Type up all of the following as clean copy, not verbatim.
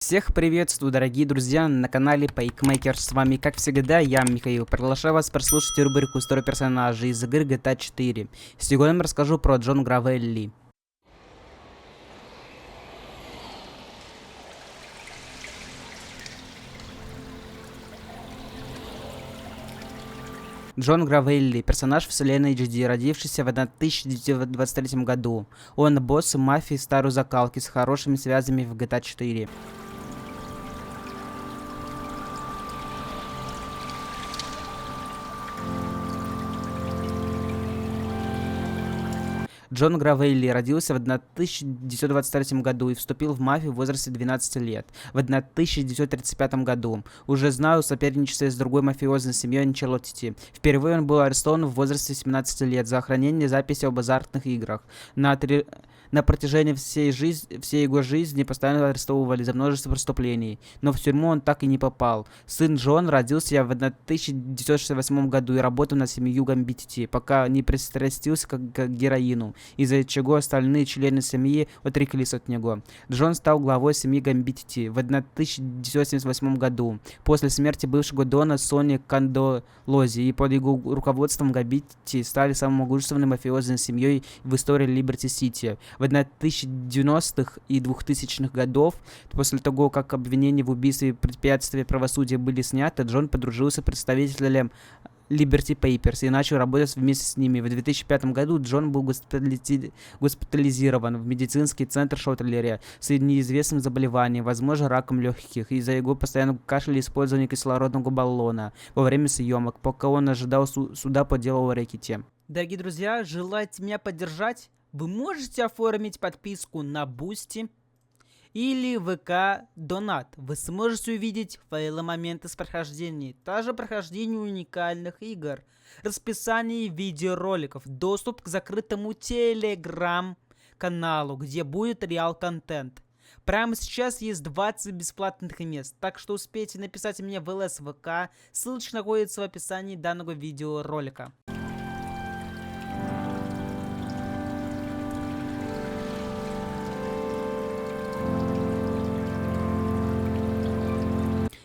Всех приветствую, дорогие друзья, на канале Пайкмейкер. С вами, как всегда, я, Михаил. Приглашаю вас прослушать рубрику «100 персонажей» из игры GTA 4. Сегодня я расскажу про Джон Гравелли. Джон Гравелли, персонаж вселенной HD, родившийся в 1923 году. Он босс мафии старой закалки с хорошими связями в GTA 4. Джон Гравелли родился в 1923 году и вступил в мафию в возрасте 12 лет. В 1935 году уже знал соперничество с другой мафиозной семьей Анчелотти. Впервые он был арестован в возрасте 17 лет за хранение записей об азартных играх. На протяжении всей его жизни постоянно арестовывали за множество преступлений, но в тюрьму он так и не попал. Сын Джон родился в 1968 году и работал на семью Гамбитти, пока не пристрастился к героину, из-за чего остальные члены семьи отреклись от него. Джон стал главой семьи Гамбитти в 1978 году, после смерти бывшего дона Сони Кандолози, и под его руководством Гамбитти стали самой могущественной мафиозной семьей в истории Либерти-Сити. В 1990-х и 2000-х годов, после того, как обвинения в убийстве и препятствии правосудия были сняты, Джон подружился с представителем Liberty Papers и начал работать вместе с ними. В 2005 году Джон был госпитализирован в медицинский центр Шотлери с неизвестным заболеванием, возможно, раком легких, из-за его постоянного кашля и использования кислородного баллона во время съемок, пока он ожидал суда по делу о рэкете. Дорогие друзья, желаете меня поддержать? Вы можете оформить подписку на Boosty или ВК Донат. Вы сможете увидеть файлы моменты с прохождения, также прохождение уникальных игр, расписание видеороликов, доступ к закрытому телеграм-каналу, где будет реал-контент. Прямо сейчас есть 20 бесплатных мест, так что успейте написать мне в ЛСВК, ссылочка находится в описании данного видеоролика.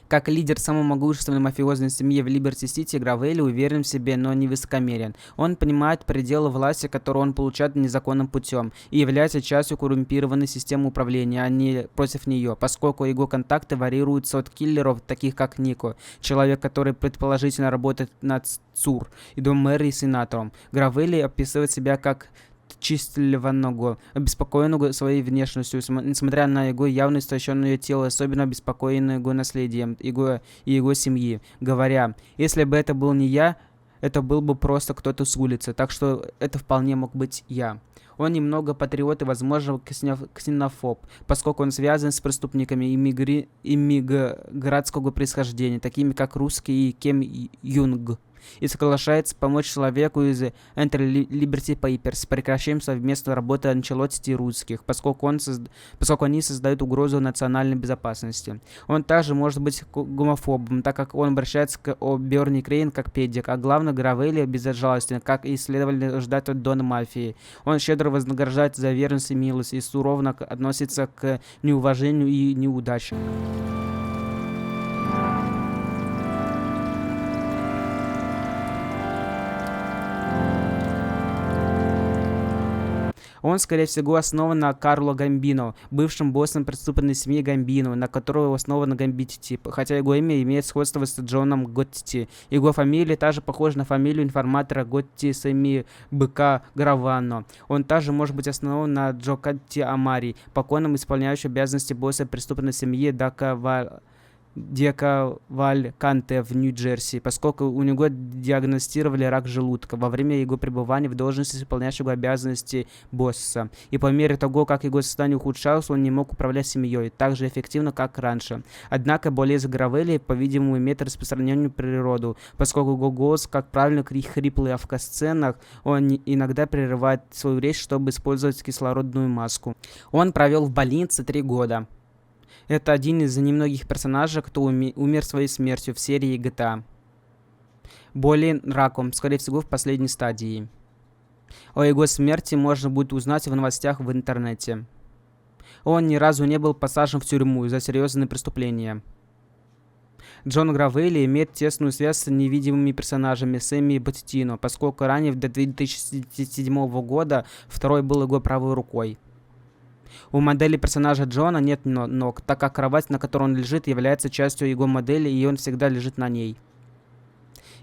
Как лидер самой могущественной мафиозной семьи в Либерти-Сити, Гравелли уверен в себе, но не высокомерен. Он понимает пределы власти, которую он получает незаконным путем, и является частью коррумпированной системы управления, а не против нее, поскольку его контакты варьируются от киллеров, таких как Нико, человек, который предположительно работает над ЦУР, и до мэра и сенатором. Гравелли описывает себя как чистливанного, обеспокоенного своей внешностью, несмотря на его явно истощенное тело, особенно обеспокоенного его наследием и его семьи, говоря: «Если бы это был не я, это был бы просто кто-то с улицы, так что это вполне мог быть я». Он немного патриот и, возможно, ксенофоб, поскольку он связан с преступниками иммигрантского происхождения, такими как русский и Ким Юнг, и соглашается помочь человеку из Liberty Papers с прекращением совместной работы Анчелотти и русских, поскольку они создают угрозу национальной безопасности. Он также может быть гомофобом, так как он обращается к Берни Крейн как педик, а главное, Гравелли безжалостен, как и следовало ждать от дона мафии. Он щедро вознаграждает за верность и милость и сурово относится к неуважению и неудачам. Он, скорее всего, основан на Карло Гамбино, бывшем боссом преступной семьи Гамбино, на которого основана Гамбитти, хотя его имя имеет сходство с Джоном Готти. Его фамилия также похожа на фамилию информатора Готти Семи Быка Гравано. Он также может быть основан на Джокатти Амари, покойном исполняющем обязанности босса преступной семьи Декавальканте в Нью-Джерси, поскольку у него диагностировали рак желудка во время его пребывания в должности исполняющего обязанности босса. И по мере того, как его состояние ухудшалось, он не мог управлять семьей так же эффективно, как раньше. Однако болезнь Гравелли, по-видимому, имеет распространенную природу, поскольку его голос, как правильно, хриплый, а в сценах он иногда прерывает свою речь, чтобы использовать кислородную маску. Он провел в больнице 3 года. Это один из немногих персонажей, кто умер своей смертью в серии GTA. Болен раком, скорее всего, в последней стадии. О его смерти можно будет узнать в новостях в интернете. Он ни разу не был посажен в тюрьму за серьезные преступления. Джон Гравелли имеет тесную связь с невидимыми персонажами Сэмми и Баттино, поскольку ранее, до 2007 года, второй был его правой рукой. У модели персонажа Джона нет ног, так как кровать, на которой он лежит, является частью его модели, и он всегда лежит на ней.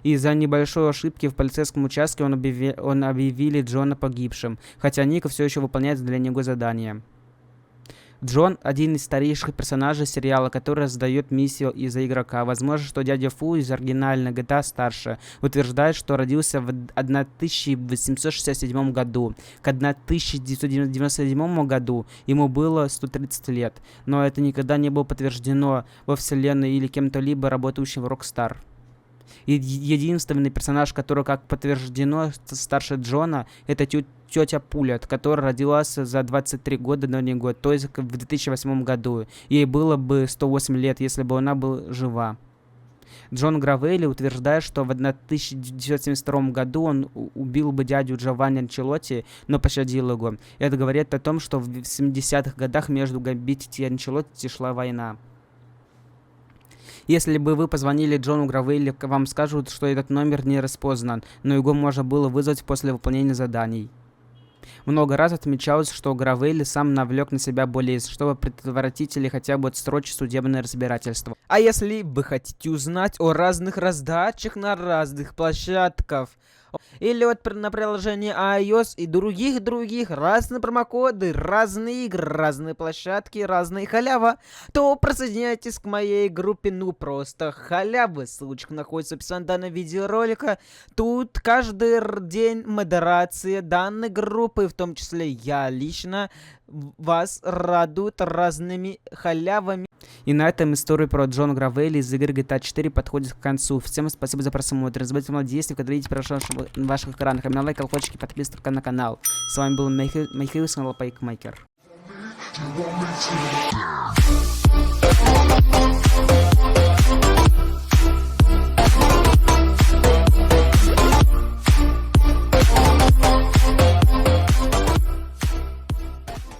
Из-за небольшой ошибки в полицейском участке он объявили Джона погибшим, хотя Ника все еще выполняет для него задания. Джон – один из старейших персонажей сериала, который раздает миссию из-за игрока. Возможно, что дядя Фу из оригинальной GTA старше утверждает, что родился в 1867 году. К 1997 году ему было 130 лет, но это никогда не было подтверждено во вселенной или кем-то либо работающим в Rockstar. Единственный персонаж, который, как подтверждено, старше Джона, это тетя Пулет, которая родилась за 23 года до него, то есть в 2008 году. Ей было бы 108 лет, если бы она была жива. Джон Гравелли утверждает, что в 1972 году он убил бы дядю Джованни Анчелотти, но пощадил его. Это говорит о том, что в 70-х годах между Габбити и Анчелотти шла война. Если бы вы позвонили Джону Гравелли, вам скажут, что этот номер не распознан, но его можно было вызвать после выполнения заданий. Много раз отмечалось, что Гравелли сам навлек на себя болезнь, чтобы предотвратить или хотя бы отсрочить судебное разбирательство. А если вы хотите узнать о разных раздачах на разных площадках, или вот на приложении iOS и других разные промокоды, разные игры, разные площадки, разные халява, то присоединяйтесь к моей группе «Ну просто халявы». Ссылочка находится в описании данного видеоролика. Тут каждый день модерация данной группы, в том числе я лично, вас радует разными халявами. И на этом история про Джона Гравелли из игры GTA 4 подходит к концу. Всем спасибо за просмотр. Не забывайте о действиях, которые видите на ваших экранах. Ставьте лайк, колокольчики, подписывайтесь на канал. С вами был Михаил, канал Пайкмейкер.